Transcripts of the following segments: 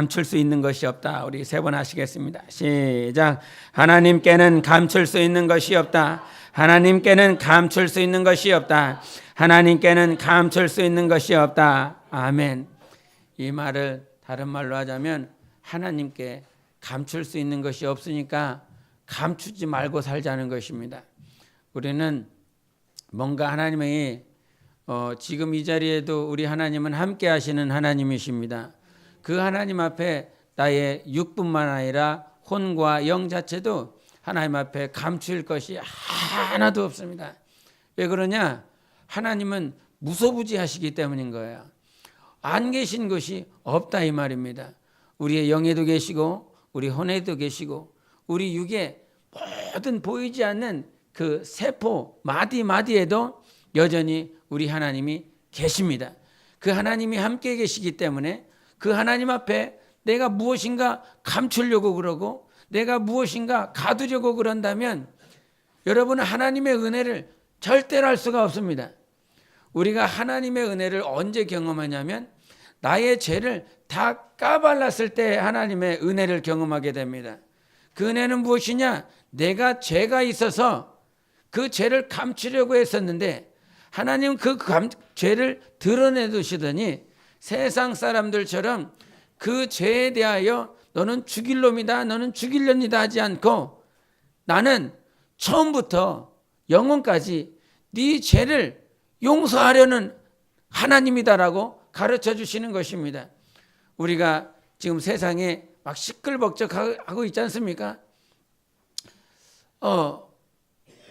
감출 수 있는 것이 없다. 우리 세 번 하시겠습니다. 시작. 하나님께는 감출 수 있는 것이 없다. 하나님께는 감출 수 있는 것이 없다. 하나님께는 감출 수 있는 것이 없다. 아멘. 이 말을 다른 말로 하자면 하나님께 감출 수 있는 것이 없으니까 감추지 말고 살자는 것입니다. 우리는 뭔가 하나님의 지금 이 자리에도 우리 하나님은 함께 하시는 하나님이십니다. 그 하나님 앞에 나의 육뿐만 아니라 혼과 영 자체도 하나님 앞에 감출 것이 하나도 없습니다. 왜 그러냐? 하나님은 무소부지하시기 때문인 거예요. 안 계신 것이 없다 이 말입니다. 우리의 영에도 계시고 우리 혼에도 계시고 우리 육의 모든 보이지 않는 그 세포 마디마디에도 여전히 우리 하나님이 계십니다. 그 하나님이 함께 계시기 때문에 그 하나님 앞에 내가 무엇인가 감추려고 그러고 내가 무엇인가 가두려고 그런다면 여러분은 하나님의 은혜를 절대로 할 수가 없습니다. 우리가 하나님의 은혜를 언제 경험하냐면 나의 죄를 다 까발랐을 때 하나님의 은혜를 경험하게 됩니다. 그 은혜는 무엇이냐? 내가 죄가 있어서 그 죄를 감추려고 했었는데 하나님은 그 죄를 드러내두시더니 세상 사람들처럼 그 죄에 대하여 너는 죽일 놈이다, 너는 죽일년이다 하지 않고 나는 처음부터 영원까지 네 죄를 용서하려는 하나님이다라고 가르쳐 주시는 것입니다. 우리가 지금 세상에 막 시끌벅적하고 있지 않습니까?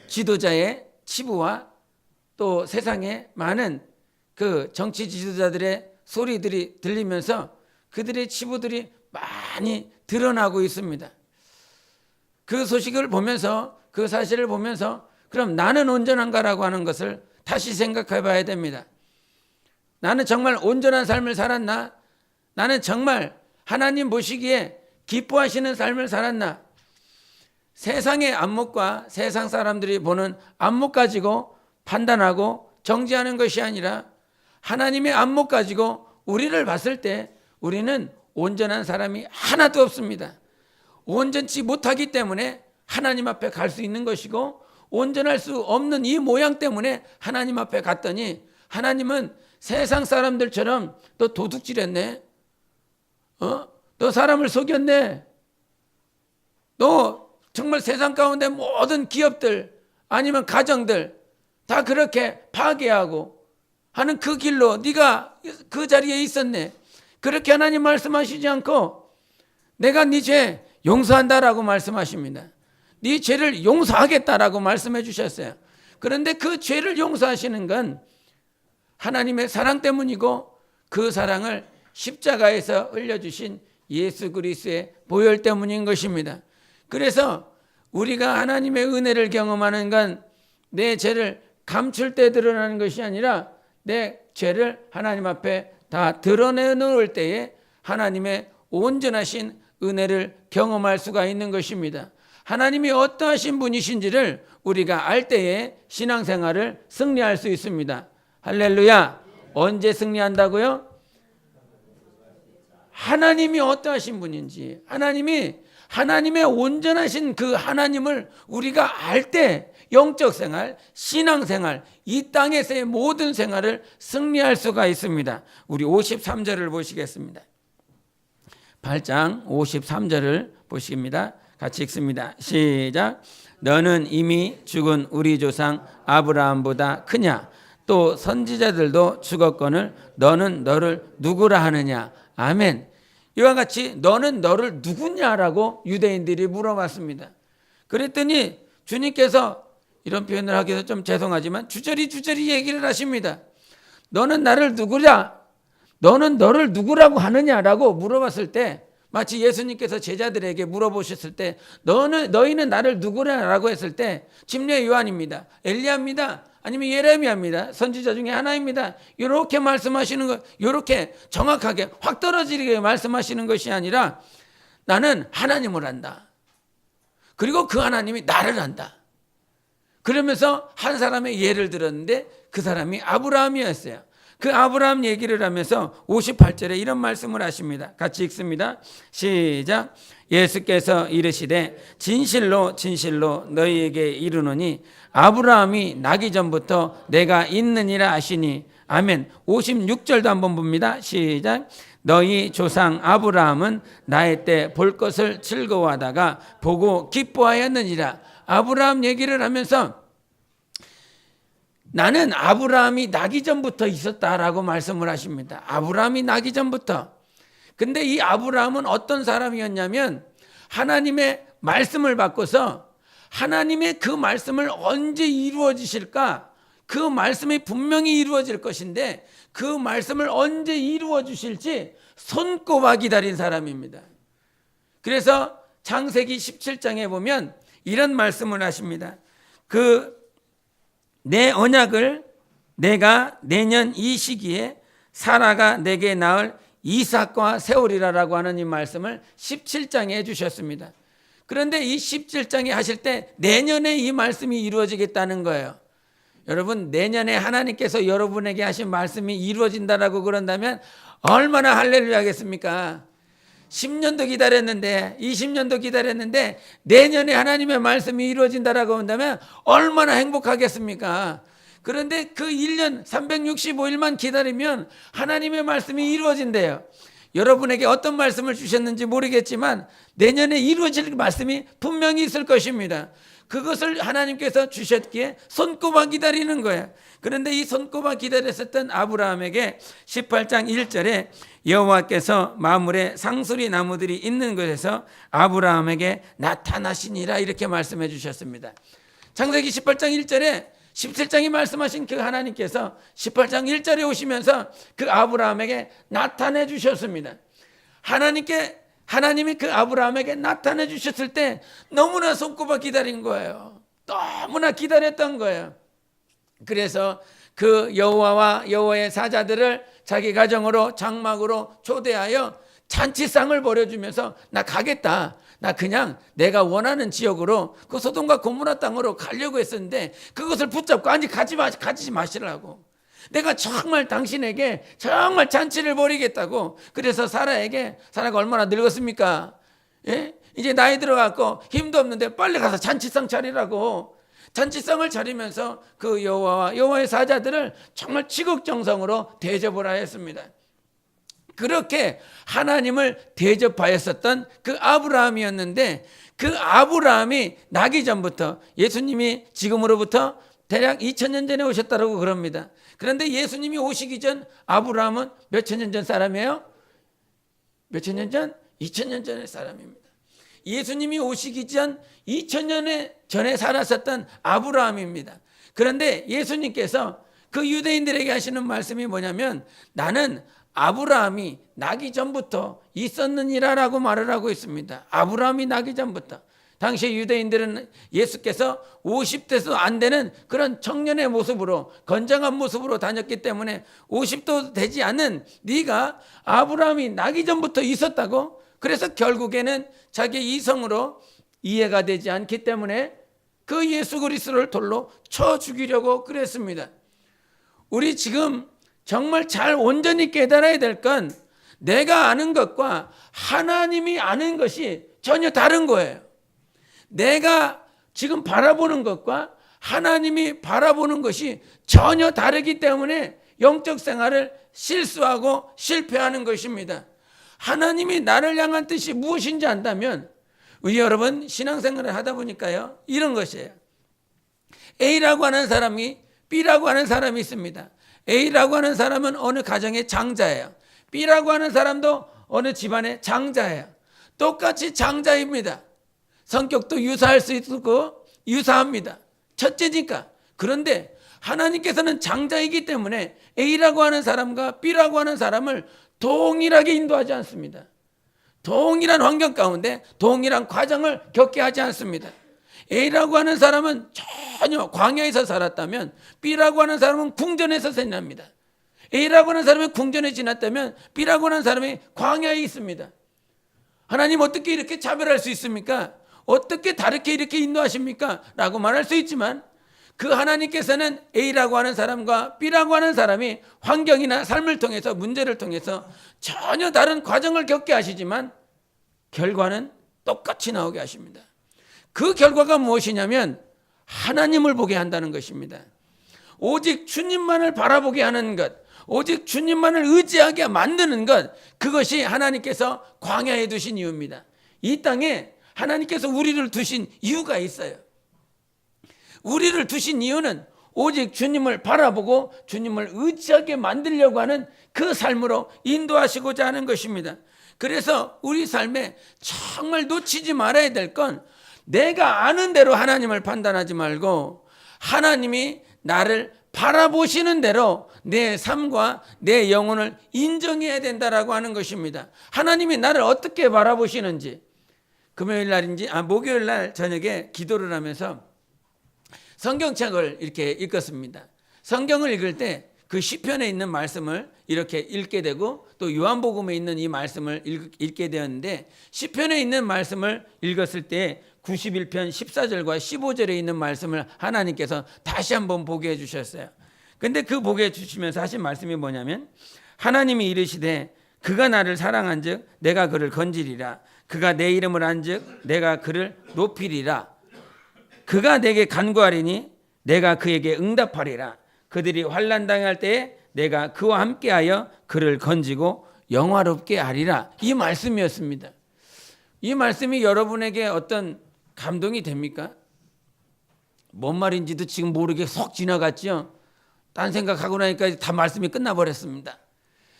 지도자의 치부와 또 세상에 많은 그 정치 지도자들의 소리들이 들리면서 그들의 치부들이 많이 드러나고 있습니다. 그 소식을 보면서 그 사실을 보면서 그럼 나는 온전한가라고 하는 것을 다시 생각해 봐야 됩니다. 나는 정말 온전한 삶을 살았나? 나는 정말 하나님 보시기에 기뻐하시는 삶을 살았나? 세상의 안목과 세상 사람들이 보는 안목 가지고 판단하고 정지하는 것이 아니라 하나님의 안목 가지고 우리를 봤을 때 우리는 온전한 사람이 하나도 없습니다. 온전치 못하기 때문에 하나님 앞에 갈 수 있는 것이고 온전할 수 없는 이 모양 때문에 하나님 앞에 갔더니 하나님은 세상 사람들처럼 너 도둑질했네. 너 사람을 속였네. 너 정말 세상 가운데 모든 기업들 아니면 가정들 다 그렇게 파괴하고 하는 그 길로 네가 그 자리에 있었네. 그렇게 하나님 말씀하시지 않고 내가 네 죄 용서한다라고 말씀하십니다. 네 죄를 용서하겠다라고 말씀해 주셨어요. 그런데 그 죄를 용서하시는 건 하나님의 사랑 때문이고 그 사랑을 십자가에서 흘려주신 예수 그리스도의 보혈 때문인 것입니다. 그래서 우리가 하나님의 은혜를 경험하는 건 내 죄를 감출 때 드러나는 것이 아니라 내 죄를 하나님 앞에 다 드러내놓을 때에 하나님의 온전하신 은혜를 경험할 수가 있는 것입니다. 하나님이 어떠하신 분이신지를 우리가 알 때에 신앙생활을 승리할 수 있습니다. 할렐루야. 언제 승리한다고요? 하나님이 어떠하신 분인지 하나님의 온전하신 그 하나님을 우리가 알 때 영적 생활, 신앙 생활, 이 땅에서의 모든 생활을 승리할 수가 있습니다. 우리 53절을 보시겠습니다. 8장 53절을 보십니다. 같이 읽습니다. 시작. 너는 이미 죽은 우리 조상 아브라함보다 크냐? 또 선지자들도 죽었거늘 너는 너를 누구라 하느냐? 아멘. 이와 같이 너는 너를 누구냐라고 유대인들이 물어봤습니다. 그랬더니 주님께서 이런 표현을 하기 위해서 좀 죄송하지만 주저리 얘기를 하십니다. 너는 나를 누구냐? 너는 너를 누구라고 하느냐라고 물어봤을 때 마치 예수님께서 제자들에게 물어보셨을 때 너희는 나를 누구냐라고 했을 때 침례 요한입니다. 엘리야입니다. 아니면 예레미야입니다. 선지자 중에 하나입니다. 이렇게 말씀하시는 것, 이렇게 정확하게 확 떨어지게 말씀하시는 것이 아니라 나는 하나님을 안다. 그리고 그 하나님이 나를 안다. 그러면서 한 사람의 예를 들었는데 그 사람이 아브라함이었어요. 그 아브라함 얘기를 하면서 58절에 이런 말씀을 하십니다. 같이 읽습니다. 시작. 예수께서 이르시되 진실로 진실로 너희에게 이르노니 아브라함이 나기 전부터 내가 있느니라 하시니. 아멘. 56절도 한번 봅니다. 시작. 너희 조상 아브라함은 나의 때 볼 것을 즐거워하다가 보고 기뻐하였느니라. 아브라함 얘기를 하면서 나는 아브라함이 나기 전부터 있었다라고 말씀을 하십니다. 아브라함이 나기 전부터. 근데 이 아브라함은 어떤 사람이었냐면 하나님의 말씀을 받고서 하나님의 그 말씀을 언제 이루어지실까? 그 말씀이 분명히 이루어질 것인데 그 말씀을 언제 이루어 주실지 손꼽아 기다린 사람입니다. 그래서 창세기 17장에 보면 이런 말씀을 하십니다. 내 언약을 내가 내년 이 시기에 사라가 내게 낳을 이삭과 세우리라라고 하는 이 말씀을 17장에 해주셨습니다. 그런데 이 17장에 하실 때 내년에 이 말씀이 이루어지겠다는 거예요. 여러분, 내년에 하나님께서 여러분에게 하신 말씀이 이루어진다라고 그런다면 얼마나 할렐루야 하겠습니까? 10년도 기다렸는데 20년도 기다렸는데 내년에 하나님의 말씀이 이루어진다라고 한다면 얼마나 행복하겠습니까? 그런데 그 1년 365일만 기다리면 하나님의 말씀이 이루어진대요. 여러분에게 어떤 말씀을 주셨는지 모르겠지만 내년에 이루어질 말씀이 분명히 있을 것입니다. 그것을 하나님께서 주셨기에 손꼽아 기다리는 거예요. 그런데 이 손꼽아 기다렸었던 아브라함에게 18장 1절에 여호와께서 마물에 상수리 나무들이 있는 곳에서 아브라함에게 나타나시니라 이렇게 말씀해 주셨습니다. 창세기 18장 1절에 17장이 말씀하신 그 하나님께서 18장 1절에 오시면서 그 아브라함에게 나타내 주셨습니다. 하나님이 그 아브라함에게 나타내 주셨을 때 너무나 손꼽아 기다린 거예요. 너무나 기다렸던 거예요. 그래서 그 여호와와 여호와의 사자들을 자기 가정으로 장막으로 초대하여 잔치상을 벌여주면서 나 가겠다. 나 그냥 내가 원하는 지역으로 그 소돔과 고모라 땅으로 가려고 했었는데 그것을 붙잡고 아니 가지 마시라고. 내가 정말 당신에게 정말 잔치를 벌이겠다고. 그래서 사라가 얼마나 늙었습니까? 예? 이제 나이 들어갖고 힘도 없는데 빨리 가서 잔치상 차리라고. 잔치상을 차리면서 그 여호와와 여호와의 사자들을 정말 지극정성으로 대접을 하였습니다. 그렇게 하나님을 대접하였었던 그 아브라함이었는데 그 아브라함이 나기 전부터 예수님이 지금으로부터 대략 2000년 전에 오셨다고 그럽니다. 그런데 예수님이 오시기 전 아브라함은 몇 천 년 전 사람이에요? 몇 천 년 전? 2000년 전의 사람입니다. 예수님이 오시기 전 2000년 전에 살았었던 아브라함입니다. 그런데 예수님께서 그 유대인들에게 하시는 말씀이 뭐냐면 나는 아브라함이 나기 전부터 있었느니라라고 말을 하고 있습니다. 아브라함이 나기 전부터. 당시 유대인들은 예수께서 50대도 안 되는 그런 청년의 모습으로 건장한 모습으로 다녔기 때문에 50도 되지 않는 네가 아브라함이 나기 전부터 있었다고? 그래서 결국에는 자기 이성으로 이해가 되지 않기 때문에 그 예수 그리스도를 돌로 쳐 죽이려고 그랬습니다. 우리 지금 정말 잘 온전히 깨달아야 될 건 내가 아는 것과 하나님이 아는 것이 전혀 다른 거예요. 내가 지금 바라보는 것과 하나님이 바라보는 것이 전혀 다르기 때문에 영적 생활을 실수하고 실패하는 것입니다. 하나님이 나를 향한 뜻이 무엇인지 안다면 우리 여러분 신앙생활을 하다 보니까요 이런 것이에요. A라고 하는 사람이 B라고 하는 사람이 있습니다. A라고 하는 사람은 어느 가정의 장자예요. B라고 하는 사람도 어느 집안의 장자예요. 똑같이 장자입니다. 성격도 유사할 수 있고 유사합니다. 첫째니까. 그런데 하나님께서는 장자이기 때문에 A라고 하는 사람과 B라고 하는 사람을 동일하게 인도하지 않습니다. 동일한 환경 가운데 동일한 과정을 겪게 하지 않습니다. A라고 하는 사람은 전혀 광야에서 살았다면 B라고 하는 사람은 궁전에서 살납니다. A라고 하는 사람이 궁전에 지났다면 B라고 하는 사람이 광야에 있습니다. 하나님 어떻게 이렇게 차별할 수 있습니까? 어떻게 다르게 이렇게 인도하십니까? 라고 말할 수 있지만 그 하나님께서는 A라고 하는 사람과 B라고 하는 사람이 환경이나 삶을 통해서 문제를 통해서 전혀 다른 과정을 겪게 하시지만 결과는 똑같이 나오게 하십니다. 그 결과가 무엇이냐면 하나님을 보게 한다는 것입니다. 오직 주님만을 바라보게 하는 것, 오직 주님만을 의지하게 만드는 것, 그것이 하나님께서 광야에 두신 이유입니다. 이 땅에 하나님께서 우리를 두신 이유가 있어요. 우리를 두신 이유는 오직 주님을 바라보고 주님을 의지하게 만들려고 하는 그 삶으로 인도하시고자 하는 것입니다. 그래서 우리 삶에 정말 놓치지 말아야 될 건 내가 아는 대로 하나님을 판단하지 말고 하나님이 나를 바라보시는 대로 내 삶과 내 영혼을 인정해야 된다라고 하는 것입니다. 하나님이 나를 어떻게 바라보시는지 금요일 날인지 목요일 날 저녁에 기도를 하면서 성경책을 이렇게 읽었습니다. 성경을 읽을 때 그 시편에 있는 말씀을 이렇게 읽게 되고 또 요한복음에 있는 이 말씀을 읽게 되었는데 시편에 있는 말씀을 읽었을 때 91편 14절과 15절에 있는 말씀을 하나님께서 다시 한번 보게 해주셨어요. 근데 그 보게 해주시면서 하신 말씀이 뭐냐면 하나님이 이르시되 그가 나를 사랑한 즉 내가 그를 건지리라. 그가 내 이름을 안 즉 내가 그를 높이리라. 그가 내게 간구하리니 내가 그에게 응답하리라. 그들이 환난 당할 때에 내가 그와 함께하여 그를 건지고 영화롭게 하리라. 이 말씀이었습니다. 이 말씀이 여러분에게 어떤 감동이 됩니까? 뭔 말인지도 지금 모르게 쏙 지나갔죠. 딴 생각하고 나니까 다 말씀이 끝나버렸습니다.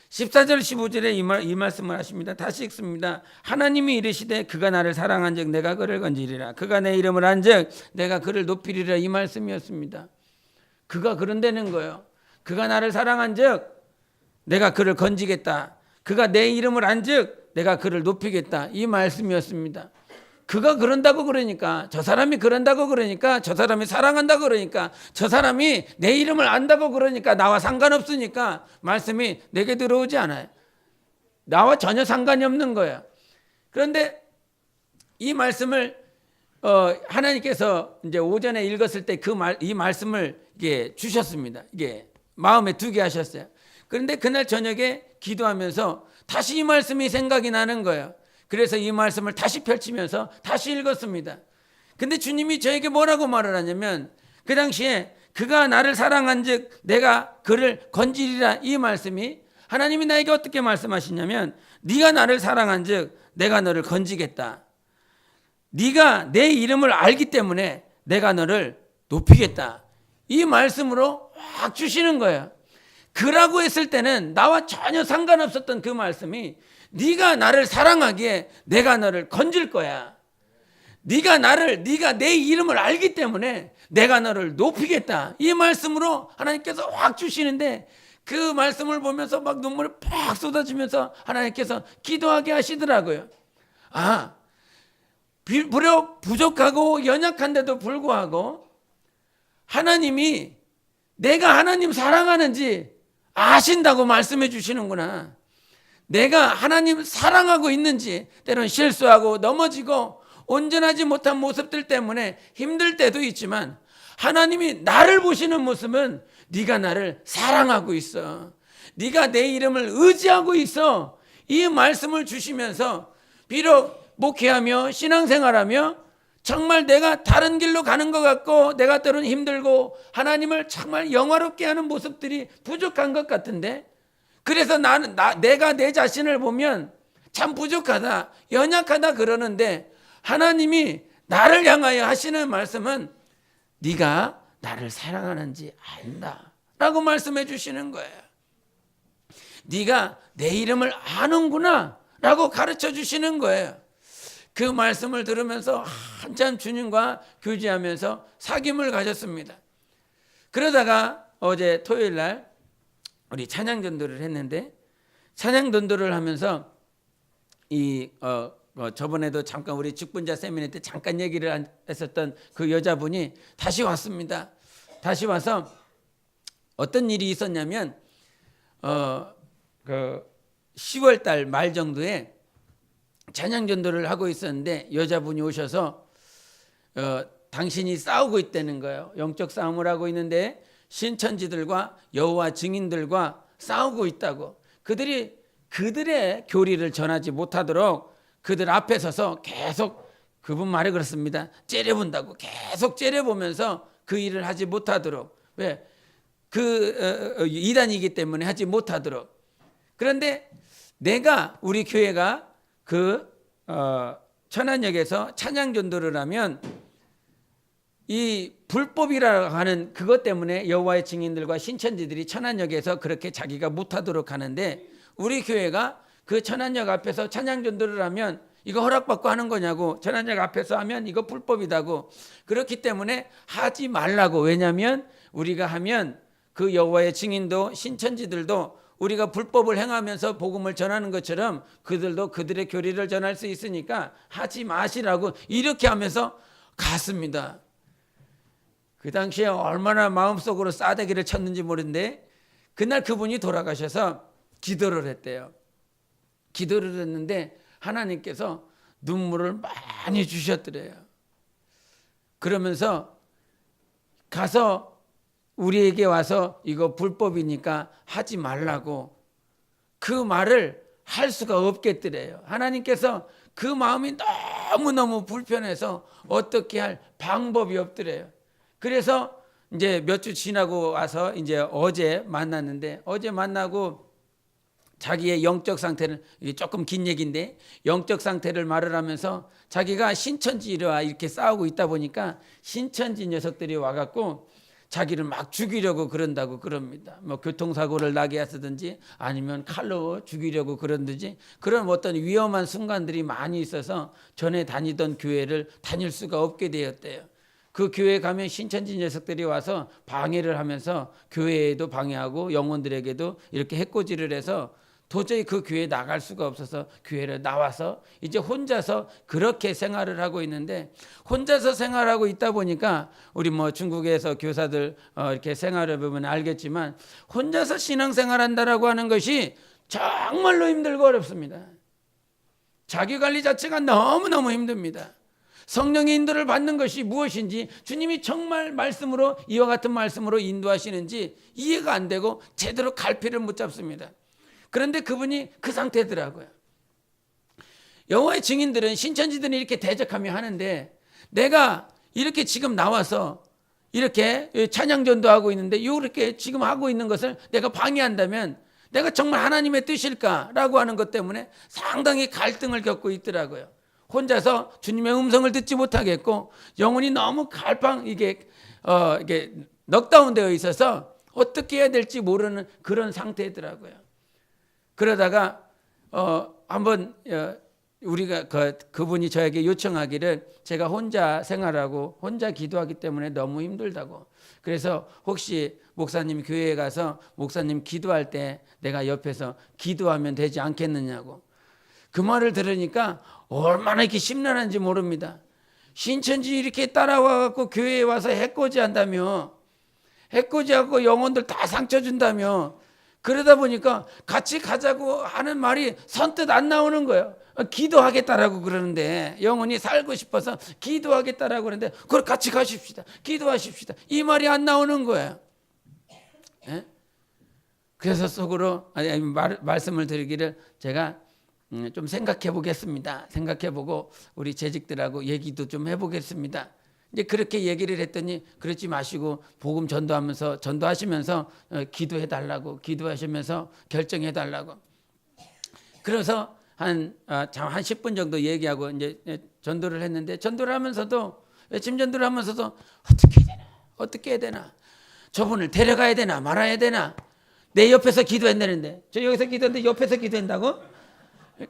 14절 15절에 이 말씀을 하십니다. 다시 읽습니다. 하나님이 이르시되 그가 나를 사랑한 즉 내가 그를 건지리라. 그가 내 이름을 안 즉 내가 그를 높이리라. 이 말씀이었습니다. 그가 그런다는 거예요. 그가 나를 사랑한 즉 내가 그를 건지겠다. 그가 내 이름을 안 즉 내가 그를 높이겠다. 이 말씀이었습니다. 그가 그런다고 그러니까 저 사람이 그런다고 그러니까 저 사람이 사랑한다고 그러니까 저 사람이 내 이름을 안다고 그러니까 나와 상관없으니까 말씀이 내게 들어오지 않아요. 나와 전혀 상관이 없는 거예요. 그런데 이 말씀을 하나님께서 이제 오전에 읽었을 때 이 말씀을 이게 주셨습니다. 이게 마음에 두게 하셨어요. 그런데 그날 저녁에 기도하면서 다시 이 말씀이 생각이 나는 거예요. 그래서 이 말씀을 다시 펼치면서 다시 읽었습니다. 근데 주님이 저에게 뭐라고 말을 하냐면 그 당시에 그가 나를 사랑한 즉 내가 그를 건지리라. 이 말씀이 하나님이 나에게 어떻게 말씀하시냐면 네가 나를 사랑한 즉 내가 너를 건지겠다. 네가 내 이름을 알기 때문에 내가 너를 높이겠다. 이 말씀으로 확 주시는 거예요. 그라고 했을 때는 나와 전혀 상관없었던 그 말씀이 네가 나를 사랑하기에 내가 너를 건질 거야. 네가 내 이름을 알기 때문에 내가 너를 높이겠다. 이 말씀으로 하나님께서 확 주시는데 그 말씀을 보면서 막 눈물이 팍 쏟아지면서 하나님께서 기도하게 하시더라고요. 비록 부족하고 연약한데도 불구하고 하나님이 내가 하나님 사랑하는지 아신다고 말씀해 주시는구나. 내가 하나님 사랑하고 있는지 때론 실수하고 넘어지고 온전하지 못한 모습들 때문에 힘들 때도 있지만 하나님이 나를 보시는 모습은 네가 나를 사랑하고 있어. 네가 내 이름을 의지하고 있어. 이 말씀을 주시면서 비록 목회하며 신앙생활하며 정말 내가 다른 길로 가는 것 같고 내가 때로는 힘들고 하나님을 정말 영화롭게 하는 모습들이 부족한 것 같은데 그래서 내가 내 자신을 보면 참 부족하다, 연약하다 그러는데 하나님이 나를 향하여 하시는 말씀은 네가 나를 사랑하는지 안다 라고 말씀해 주시는 거예요. 네가 내 이름을 아는구나 라고 가르쳐 주시는 거예요. 그 말씀을 들으면서 한참 주님과 교제하면서 사귐을 가졌습니다. 그러다가 어제 토요일 날 우리 찬양 전도를 했는데 찬양 전도를 하면서 저번에도 잠깐 우리 직분자 세미나 때 잠깐 얘기를 했었던 그 여자분이 다시 왔습니다. 다시 와서 어떤 일이 있었냐면 10월 달 말 정도에 찬양 전도를 하고 있었는데 여자분이 오셔서 당신이 싸우고 있다는 거예요. 영적 싸움을 하고 있는데 신천지들과 여호와 증인들과 싸우고 있다고. 그들의 교리를 전하지 못하도록 그들 앞에 서서 계속, 그분 말이 그렇습니다. 째려본다고. 계속 째려보면서 그 일을 하지 못하도록. 왜? 이단이기 때문에 하지 못하도록. 그런데 우리 교회가 천안역에서 찬양 전도를 하면 이 불법이라고 하는 그것 때문에 여호와의 증인들과 신천지들이 천안역에서 그렇게 자기가 못하도록 하는데, 우리 교회가 그 천안역 앞에서 찬양 전도를 하면 이거 허락받고 하는 거냐고, 천안역 앞에서 하면 이거 불법이다고. 그렇기 때문에 하지 말라고. 왜냐하면 우리가 하면 그 여호와의 증인도 신천지들도 우리가 불법을 행하면서 복음을 전하는 것처럼 그들도 그들의 교리를 전할 수 있으니까 하지 마시라고 이렇게 하면서 갔습니다. 그 당시에 얼마나 마음속으로 싸대기를 쳤는지 모르는데, 그날 그분이 돌아가셔서 기도를 했대요. 기도를 했는데 하나님께서 눈물을 많이 주셨더래요. 그러면서 가서 우리에게 와서 이거 불법이니까 하지 말라고 그 말을 할 수가 없겠더래요. 하나님께서 그 마음이 너무너무 불편해서 어떻게 할 방법이 없더래요. 그래서 이제 몇 주 지나고 와서 이제 어제 만났는데, 어제 만나고 자기의 영적 상태를, 이게 조금 긴 얘기인데 영적 상태를 말을 하면서 자기가 신천지와 이렇게 싸우고 있다 보니까 신천지 녀석들이 와갖고 자기를 막 죽이려고 그런다고 그럽니다. 뭐 교통사고를 나게 하든지 아니면 칼로 죽이려고 그런든지 그런 어떤 위험한 순간들이 많이 있어서 전에 다니던 교회를 다닐 수가 없게 되었대요. 그 교회에 가면 신천지 녀석들이 와서 방해를 하면서 교회에도 방해하고 영혼들에게도 이렇게 해코지를 해서 도저히 그 교회에 나갈 수가 없어서 교회를 나와서 이제 혼자서 그렇게 생활을 하고 있는데, 혼자서 생활하고 있다 보니까 우리 뭐 중국에서 교사들 이렇게 생활해 보면 알겠지만 혼자서 신앙생활한다라고 하는 것이 정말로 힘들고 어렵습니다. 자기관리 자체가 너무너무 힘듭니다. 성령의 인도를 받는 것이 무엇인지, 주님이 정말 말씀으로 이와 같은 말씀으로 인도하시는지 이해가 안 되고 제대로 갈피를 못 잡습니다. 그런데 그분이 그 상태더라고요. 여호와의 증인들은 신천지들은 이렇게 대적하며 하는데, 내가 이렇게 지금 나와서 이렇게 찬양 전도하고 있는데 이렇게 지금 하고 있는 것을 내가 방해한다면 내가 정말 하나님의 뜻일까라고 하는 것 때문에 상당히 갈등을 겪고 있더라고요. 혼자서 주님의 음성을 듣지 못하겠고 영혼이 너무 이게 넉다운 되어 있어서 어떻게 해야 될지 모르는 그런 상태더라고요. 그러다가 한번 우리가 그분이 저에게 요청하기를, 제가 혼자 생활하고 혼자 기도하기 때문에 너무 힘들다고. 그래서 혹시 목사님 교회에 가서 목사님 기도할 때 내가 옆에서 기도하면 되지 않겠느냐고. 그 말을 들으니까 얼마나 이렇게 심란한지 모릅니다. 신천지 이렇게 따라와 갖고 교회에 와서 해코지 한다며, 해코지하고 영혼들 다 상처 준다며, 그러다 보니까 같이 가자고 하는 말이 선뜻 안 나오는 거예요. 기도하겠다라고 그러는데, 영혼이 살고 싶어서 기도하겠다라고 그러는데 그걸 같이 가십시다, 기도하십시다, 이 말이 안 나오는 거예요. 예? 그래서 속으로 말씀을 드리기를, 제가 좀 생각해 보겠습니다. 생각해 보고 우리 재직들하고 얘기도 좀 해보겠습니다. 이제 그렇게 얘기를 했더니, 그러지 마시고 복음 전도하시면서 기도해 달라고, 기도하시면서 결정해 달라고. 그래서 한 10분 정도 얘기하고 이제 전도를 했는데, 전도를 하면서도, 외침 전도를 하면서도 어떻게 해야 되나, 저분을 데려가야 되나 말아야 되나, 내 옆에서 기도한다는데, 저 여기서 기도하는데 옆에서 기도한다고?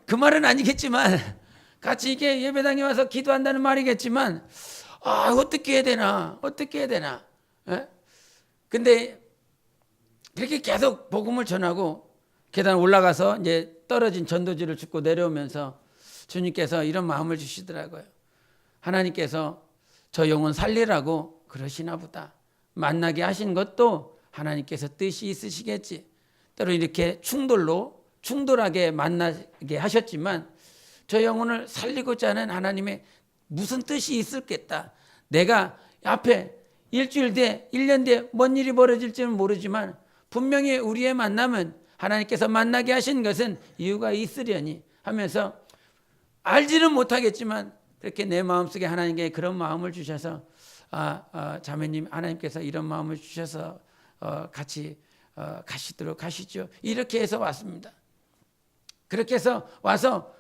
그 말은 아니겠지만 같이 이렇게 예배당에 와서 기도한다는 말이겠지만, 어떻게 해야 되나. 예? 근데 그렇게 계속 복음을 전하고 계단 올라가서 이제 떨어진 전도지를 줍고 내려오면서 주님께서 이런 마음을 주시더라고요. 하나님께서 저 영혼 살리라고 그러시나 보다. 만나게 하신 것도 하나님께서 뜻이 있으시겠지. 때로 이렇게 충돌하게 만나게 하셨지만 저 영혼을 살리고자 하는 하나님의 무슨 뜻이 있을겠다. 내가 앞에 일주일 뒤에 1년 뒤에 뭔 일이 벌어질지는 모르지만 분명히 우리의 만남은 하나님께서 만나게 하신 것은 이유가 있으려니 하면서 알지는 못하겠지만 그렇게 내 마음속에 하나님께 그런 마음을 주셔서 자매님 하나님께서 이런 마음을 주셔서 같이 가시도록 하시죠. 이렇게 해서 왔습니다. 그렇게 해서 와서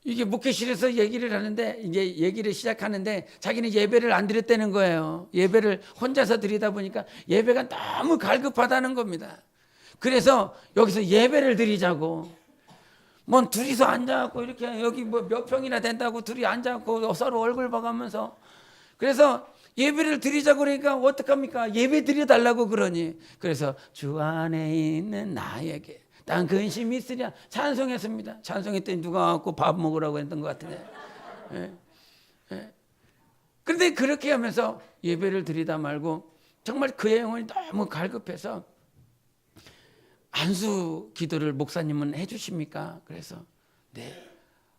이게 목회실에서 얘기를 하는데 이제 얘기를 시작하는데 자기는 예배를 안 드렸다는 거예요. 예배를 혼자서 드리다 보니까 예배가 너무 갈급하다는 겁니다. 그래서 여기서 예배를 드리자고 뭐 둘이서 앉아갖고 이렇게 여기 뭐 몇 평이나 된다고 둘이 앉아갖고 서로 얼굴 봐가면서 그래서 예배를 드리자고 그러니까 어떡합니까? 예배 드려달라고 그러니 그래서 주 안에 있는 나에게 난 근심이 있으랴 찬송했습니다. 찬송했더니 누가 와갖고 밥 먹으라고 했던 것 같은데 그런데 그렇게 하면서 예배를 드리다 말고 정말 그의 영혼이 너무 갈급해서 안수 기도를 목사님은 해주십니까? 그래서 네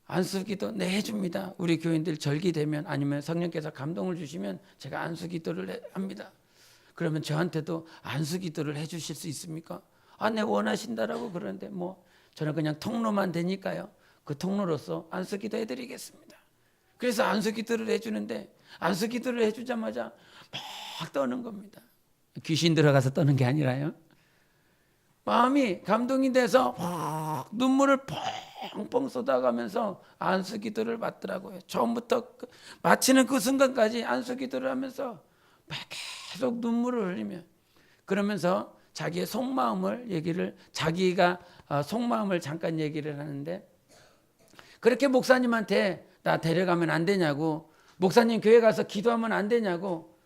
안수 기도 네 해줍니다. 우리 교인들 절기 되면 아니면 성령께서 감동을 주시면 제가 안수 기도를 합니다. 그러면 저한테도 안수 기도를 해주실 수 있습니까? 네 원하신다라고 그러는데 뭐 저는 그냥 통로만 되니까요. 그 통로로서 안수 기도 해드리겠습니다. 그래서 안수 기도를 해주는데 안수 기도를 해주자마자 막 떠는 겁니다. 귀신 들어가서 떠는 게 아니라요. 마음이 감동이 돼서 확 눈물을 펑펑 쏟아가면서 안수 기도를 받더라고요. 처음부터 마치는 그 순간까지 안수 기도를 하면서 계속 눈물을 흘리며 그러면서 자기의 속마음을 자기가 속마음을 잠깐 얘기를 하는데 그렇게 목사님한테 나 데려가면 안 되냐고 목사님 교회 가서 기도하면 안 되냐고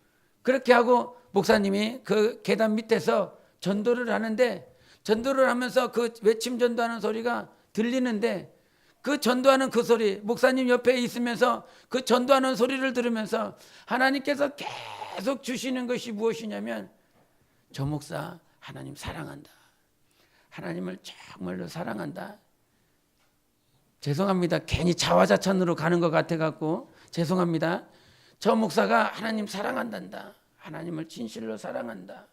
그렇게 하고 목사님이 그 계단 밑에서 전도를 하는데 전도를 하면서 그 외침 전도하는 소리가 들리는데 그 전도하는 그 소리 목사님 옆에 있으면서 그 전도하는 소리를 들으면서 하나님께서 계속 주시는 것이 무엇이냐면 저 목사 하나님 사랑한다. 하나님을 정말로 사랑한다. 죄송합니다. 괜히 자화자찬으로 가는 것 같아갖고 죄송합니다. 저 목사가 하나님 사랑한단다. 하나님을 진실로 사랑한다.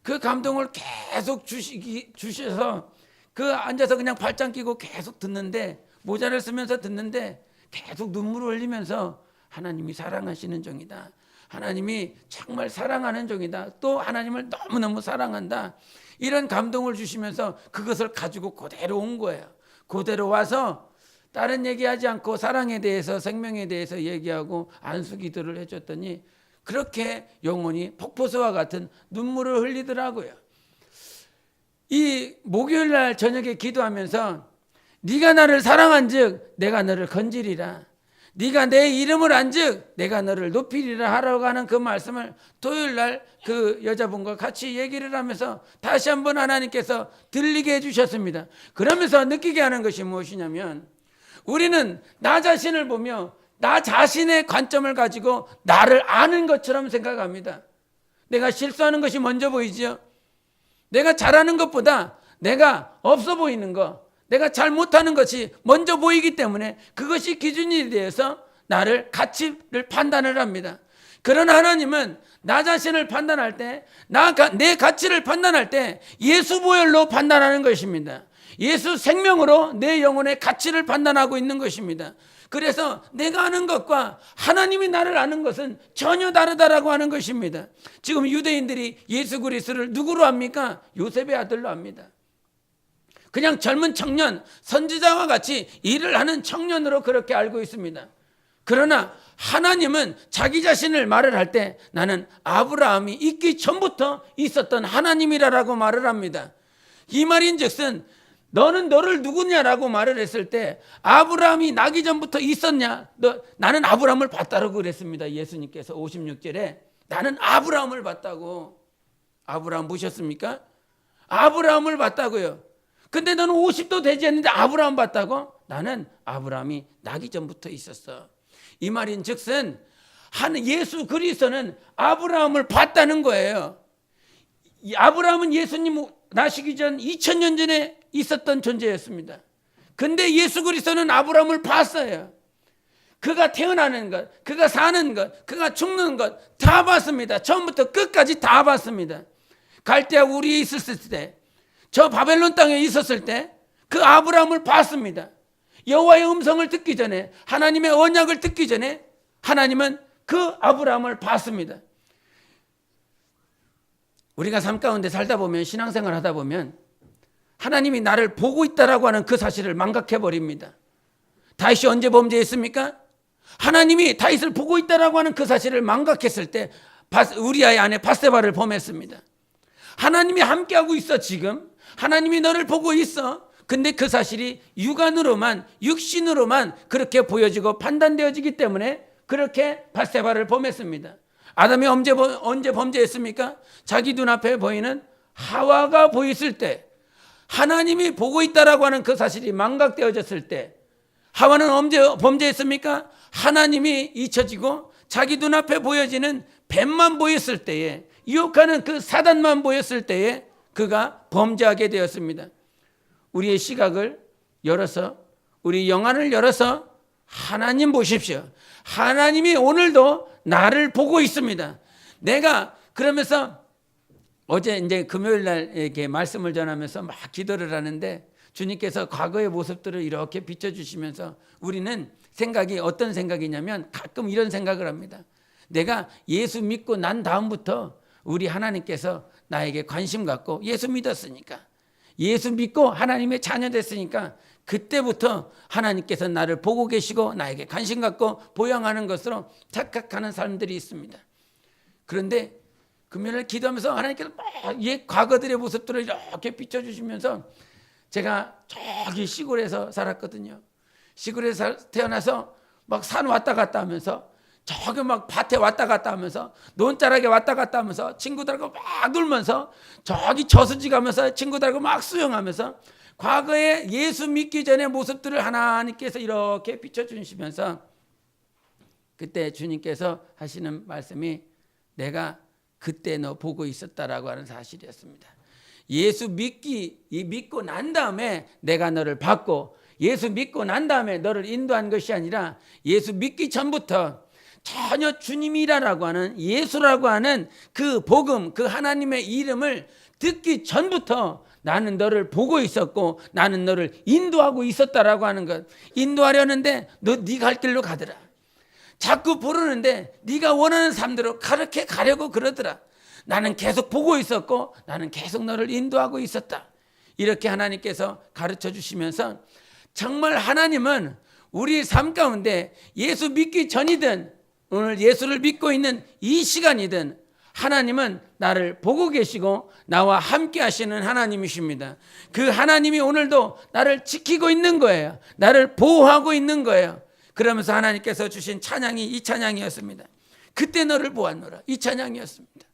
그 감동을 계속 주셔서 그 앉아서 그냥 발짱 끼고 계속 듣는데 모자를 쓰면서 듣는데 계속 눈물을 흘리면서 하나님이 사랑하시는 종이다. 하나님이 정말 사랑하는 종이다. 또 하나님을 너무너무 사랑한다. 이런 감동을 주시면서 그것을 가지고 그대로 온 거예요. 그대로 와서 다른 얘기하지 않고 사랑에 대해서 생명에 대해서 얘기하고 안수 기도를 해줬더니 그렇게 영혼이 폭포수와 같은 눈물을 흘리더라고요. 이 목요일 날 저녁에 기도하면서 네가 나를 사랑한즉 내가 너를 건지리라. 네가 내 이름을 안즉 내가 너를 높이리라 하라고 하는 그 말씀을 토요일 날 그 여자분과 같이 얘기를 하면서 다시 한번 하나님께서 들리게 해주셨습니다. 그러면서 느끼게 하는 것이 무엇이냐면 우리는 나 자신을 보며 나 자신의 관점을 가지고 나를 아는 것처럼 생각합니다. 내가 실수하는 것이 먼저 보이죠. 내가 잘하는 것보다 내가 없어 보이는 것, 내가 잘 못하는 것이 먼저 보이기 때문에 그것이 기준이 되어서 나를 가치를 판단을 합니다. 그러나 하나님은 나 자신을 판단할 때, 내 가치를 판단할 때 예수 보혈로 판단하는 것입니다. 예수 생명으로 내 영혼의 가치를 판단하고 있는 것입니다. 그래서 내가 아는 것과 하나님이 나를 아는 것은 전혀 다르다라고 하는 것입니다. 지금 유대인들이 예수 그리스도를 누구로 압니까? 요셉의 아들로 압니다. 그냥 젊은 청년, 선지자와 같이 일을 하는 청년으로 그렇게 알고 있습니다. 그러나 하나님은 자기 자신을 말을 할 때 나는 아브라함이 있기 전부터 있었던 하나님이라고 말을 합니다. 이 말인즉슨 너는 너를 누구냐라고 말을 했을 때 아브라함이 나기 전부터 있었냐? 나는 아브라함을 봤다고 그랬습니다. 예수님께서 56절에 나는 아브라함을 봤다고. 아브라함 보셨습니까? 아브라함을 봤다고요. 근데 너는 50도 되지 않는데 아브라함 봤다고? 나는 아브라함이 나기 전부터 있었어. 이 말인즉슨 예수 그리스도는 아브라함을 봤다는 거예요. 아브라함은 예수님 나시기 전 2000년 전에 있었던 존재였습니다. 근데 예수 그리스도는 아브라함을 봤어요. 그가 태어나는 것, 그가 사는 것, 그가 죽는 것 다 봤습니다. 처음부터 끝까지 다 봤습니다. 갈대아 우리에 있었을 때, 저 바벨론 땅에 있었을 때 그 아브라함을 봤습니다. 여호와의 음성을 듣기 전에, 하나님의 언약을 듣기 전에 하나님은 그 아브라함을 봤습니다. 우리가 삶 가운데 살다 보면, 신앙생활 하다 보면 하나님이 나를 보고 있다라고 하는 그 사실을 망각해 버립니다. 다윗이 언제 범죄했습니까? 하나님이 다윗을 보고 있다라고 하는 그 사실을 망각했을 때 우리아의 아내 바세바를 범했습니다. 하나님이 함께하고 있어. 지금 하나님이 너를 보고 있어. 근데 그 사실이 육안으로만, 육신으로만 그렇게 보여지고 판단되어지기 때문에 그렇게 바세바를 범했습니다. 아담이 언제 범죄했습니까? 자기 눈앞에 보이는 하와가 보였을 때, 하나님이 보고 있다라고 하는 그 사실이 망각되어졌을 때, 하와는 언제 범죄했습니까? 하나님이 잊혀지고 자기 눈앞에 보여지는 뱀만 보였을 때에, 유혹하는 그 사단만 보였을 때에 그가 범죄하게 되었습니다. 우리의 시각을 열어서, 우리 영안을 열어서 하나님 보십시오. 하나님이 오늘도 나를 보고 있습니다. 내가 그러면서 어제 이제 금요일 날 이렇게 말씀을 전하면서 막 기도를 하는데 주님께서 과거의 모습들을 이렇게 비춰주시면서 우리는 생각이 어떤 생각이냐면 가끔 이런 생각을 합니다. 내가 예수 믿고 난 다음부터 우리 하나님께서 나에게 관심 갖고 예수 믿었으니까, 예수 믿고 하나님의 자녀 됐으니까 그때부터 하나님께서 나를 보고 계시고 나에게 관심 갖고 보양하는 것으로 착각하는 사람들이 있습니다. 그런데 금요일 기도하면서 하나님께서 막 옛 과거들의 모습들을 이렇게 비춰주시면서, 제가 저기 시골에서 살았거든요. 시골에서 태어나서 막 산 왔다 갔다 하면서, 저기 막 밭에 왔다 갔다 하면서, 논자락에 왔다 갔다 하면서 친구들하고 막 놀면서, 저기 저수지 가면서 친구들하고 막 수영하면서 과거에 예수 믿기 전의 모습들을 하나님께서 이렇게 비춰주시면서 그때 주님께서 하시는 말씀이 내가 그때 너 보고 있었다라고 하는 사실이었습니다. 예수 믿고 난 다음에 내가 너를 받고, 예수 믿고 난 다음에 너를 인도한 것이 아니라 예수 믿기 전부터 전혀 주님이라고 하는, 예수라고 하는 그 복음, 그 하나님의 이름을 듣기 전부터 나는 너를 보고 있었고 나는 너를 인도하고 있었다라고 하는 것. 인도하려는데 너 네 갈 길로 가더라. 자꾸 부르는데 네가 원하는 삶대로 그렇게 가려고 그러더라. 나는 계속 보고 있었고 나는 계속 너를 인도하고 있었다. 이렇게 하나님께서 가르쳐 주시면서, 정말 하나님은 우리 삶 가운데 예수 믿기 전이든 오늘 예수를 믿고 있는 이 시간이든 하나님은 나를 보고 계시고 나와 함께 하시는 하나님이십니다. 그 하나님이 오늘도 나를 지키고 있는 거예요. 나를 보호하고 있는 거예요. 그러면서 하나님께서 주신 찬양이 이 찬양이었습니다. 그때 너를 보았노라. 이 찬양이었습니다.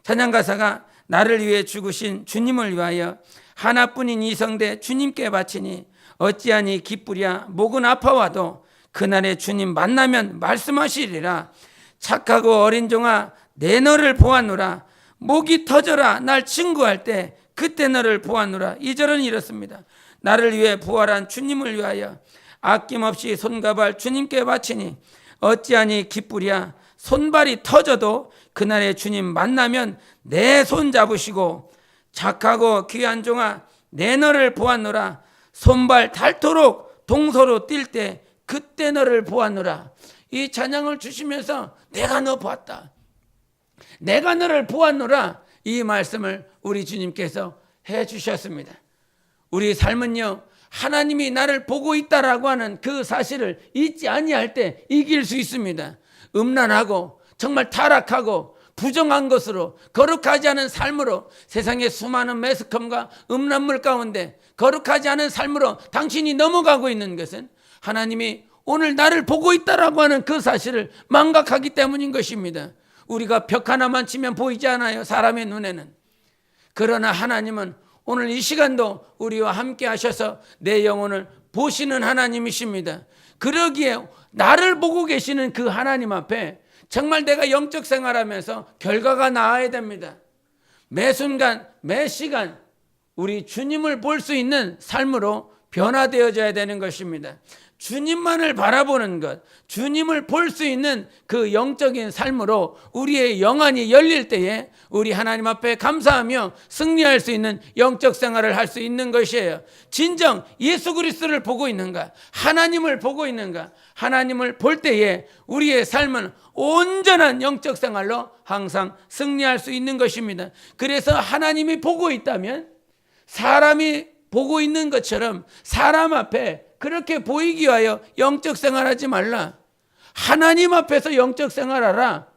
찬양 가사가 나를 위해 죽으신 주님을 위하여 하나뿐인 이성대 주님께 바치니 어찌하니 기쁘랴. 목은 아파와도 그날에 주님 만나면 말씀하시리라. 착하고 어린 종아 내 너를 보았노라. 목이 터져라 날 친구할 때 그때 너를 보았노라. 이 절은 이렇습니다. 나를 위해 부활한 주님을 위하여 아낌없이 손과 발 주님께 바치니 어찌하니 기쁘랴. 손발이 터져도 그날에 주님 만나면 내 손 잡으시고, 착하고 귀한 종아 내 너를 보았노라. 손발 닳도록 동서로 뛸 때 그때 너를 보았노라. 이 찬양을 주시면서 내가 너 보았다, 내가 너를 보았노라, 이 말씀을 우리 주님께서 해 주셨습니다. 우리 삶은요, 하나님이 나를 보고 있다라고 하는 그 사실을 잊지 아니할 때 이길 수 있습니다. 음란하고 정말 타락하고 부정한 것으로, 거룩하지 않은 삶으로, 세상의 수많은 매스컴과 음란물 가운데 거룩하지 않은 삶으로 당신이 넘어가고 있는 것은 하나님이 오늘 나를 보고 있다라고 하는 그 사실을 망각하기 때문인 것입니다. 우리가 벽 하나만 치면 보이지 않아요, 사람의 눈에는. 그러나 하나님은 오늘 이 시간도 우리와 함께 하셔서 내 영혼을 보시는 하나님이십니다. 그러기에 나를 보고 계시는 그 하나님 앞에 정말 내가 영적 생활하면서 결과가 나와야 됩니다. 매 순간 매 시간 우리 주님을 볼 수 있는 삶으로 변화되어져야 되는 것입니다. 주님만을 바라보는 것, 주님을 볼 수 있는 그 영적인 삶으로 우리의 영안이 열릴 때에 우리 하나님 앞에 감사하며 승리할 수 있는 영적 생활을 할 수 있는 것이에요. 진정 예수 그리스도를 보고 있는가? 하나님을 보고 있는가? 하나님을 볼 때에 우리의 삶은 온전한 영적 생활로 항상 승리할 수 있는 것입니다. 그래서 하나님이 보고 있다면 사람이 보고 있는 것처럼 사람 앞에 그렇게 보이기 위하여 영적 생활하지 말라. 하나님 앞에서 영적 생활하라.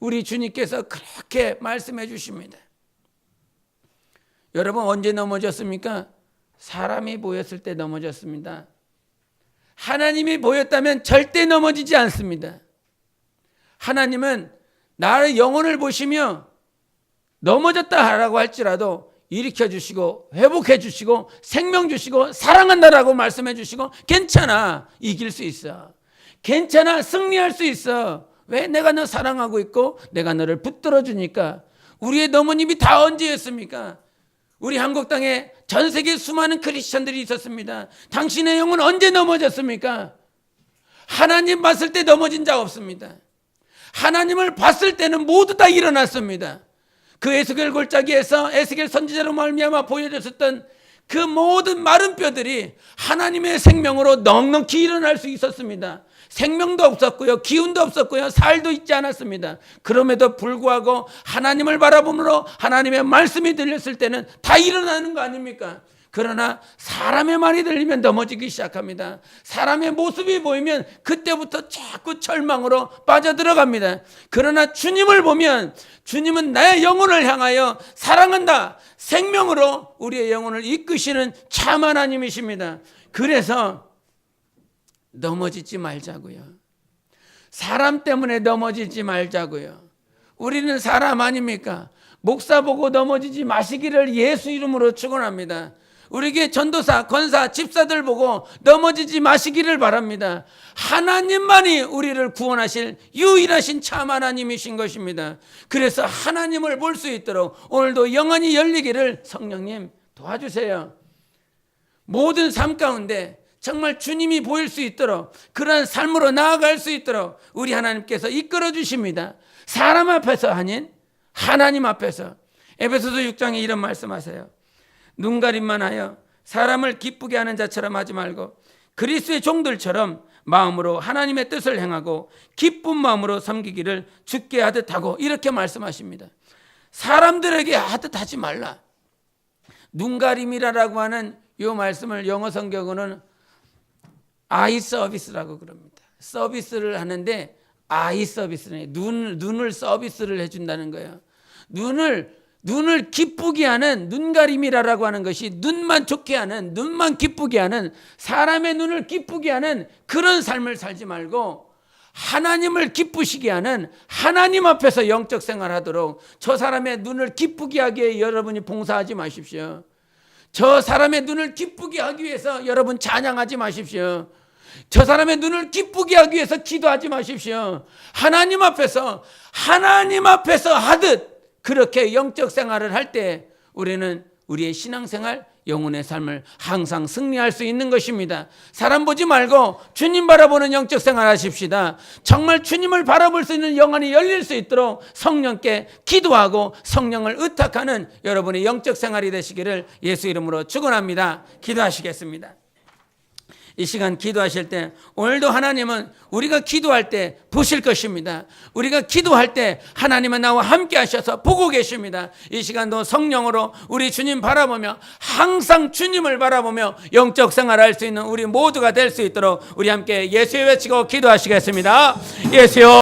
우리 주님께서 그렇게 말씀해 주십니다. 여러분 언제 넘어졌습니까? 사람이 보였을 때 넘어졌습니다. 하나님이 보였다면 절대 넘어지지 않습니다. 하나님은 나의 영혼을 보시며 넘어졌다 하라고 할지라도 일으켜 주시고 회복해 주시고 생명 주시고 사랑한다라고 말씀해 주시고 괜찮아, 이길 수 있어, 괜찮아, 승리할 수 있어. 왜? 내가 너 사랑하고 있고 내가 너를 붙들어 주니까. 우리의 어머님이 다 언제였습니까? 우리 한국 땅에 전 세계 수많은 크리스천들이 있었습니다. 당신의 영혼 언제 넘어졌습니까? 하나님 봤을 때 넘어진 자 없습니다. 하나님을 봤을 때는 모두 다 일어났습니다. 그 에스겔 골짜기에서 에스겔 선지자로 말미암아 보여줬었던 그 모든 마른 뼈들이 하나님의 생명으로 넉넉히 일어날 수 있었습니다. 생명도 없었고요, 기운도 없었고요, 살도 있지 않았습니다. 그럼에도 불구하고 하나님을 바라보므로 하나님의 말씀이 들렸을 때는 다 일어나는 거 아닙니까? 그러나 사람의 말이 들리면 넘어지기 시작합니다. 사람의 모습이 보이면 그때부터 자꾸 절망으로 빠져들어갑니다. 그러나 주님을 보면 주님은 나의 영혼을 향하여 사랑한다, 생명으로 우리의 영혼을 이끄시는 참 하나님이십니다. 그래서 넘어지지 말자고요. 사람 때문에 넘어지지 말자고요. 우리는 사람 아닙니까? 목사 보고 넘어지지 마시기를 예수 이름으로 축원합니다. 우리에게 전도사, 권사, 집사들 보고 넘어지지 마시기를 바랍니다. 하나님만이 우리를 구원하실 유일하신 참 하나님이신 것입니다. 그래서 하나님을 볼 수 있도록 오늘도 영안이 열리기를 성령님 도와주세요. 모든 삶 가운데 정말 주님이 보일 수 있도록 그러한 삶으로 나아갈 수 있도록 우리 하나님께서 이끌어 주십니다. 사람 앞에서 아닌 하나님 앞에서. 에베소서 6장에 이런 말씀하세요. 눈가림만 하여 사람을 기쁘게 하는 자처럼 하지 말고 그리스도의 종들처럼 마음으로 하나님의 뜻을 행하고 기쁜 마음으로 섬기기를 주께 하듯 하고, 이렇게 말씀하십니다. 사람들에게 하듯 하지 말라. 눈가림이라고 하는 이 말씀을 영어 성경으로는 아이 서비스라고 그럽니다. 서비스를 하는데 아이 서비스는 눈을 서비스를 해준다는 거예요. 눈을 기쁘게 하는 눈가림이라고 하는 것이 눈만 좋게 하는, 눈만 기쁘게 하는, 사람의 눈을 기쁘게 하는 그런 삶을 살지 말고 하나님을 기쁘시게 하는, 하나님 앞에서 영적 생활하도록, 저 사람의 눈을 기쁘게 하기 위해 여러분이 봉사하지 마십시오. 저 사람의 눈을 기쁘게 하기 위해서 여러분 찬양하지 마십시오. 저 사람의 눈을 기쁘게 하기 위해서 기도하지 마십시오. 하나님 앞에서 하듯 그렇게 영적 생활을 할 때 우리는 우리의 신앙생활, 영혼의 삶을 항상 승리할 수 있는 것입니다. 사람 보지 말고 주님 바라보는 영적 생활 하십시다. 정말 주님을 바라볼 수 있는 영안이 열릴 수 있도록 성령께 기도하고 성령을 의탁하는 여러분의 영적 생활이 되시기를 예수 이름으로 축원합니다. 기도하시겠습니다. 이 시간 기도하실 때 오늘도 하나님은 우리가 기도할 때 보실 것입니다. 우리가 기도할 때 하나님은 나와 함께 하셔서 보고 계십니다. 이 시간도 성령으로 우리 주님 바라보며 항상 주님을 바라보며 영적 생활할 수 있는 우리 모두가 될 수 있도록 우리 함께 예수여 외치고 기도하시겠습니다. 예수여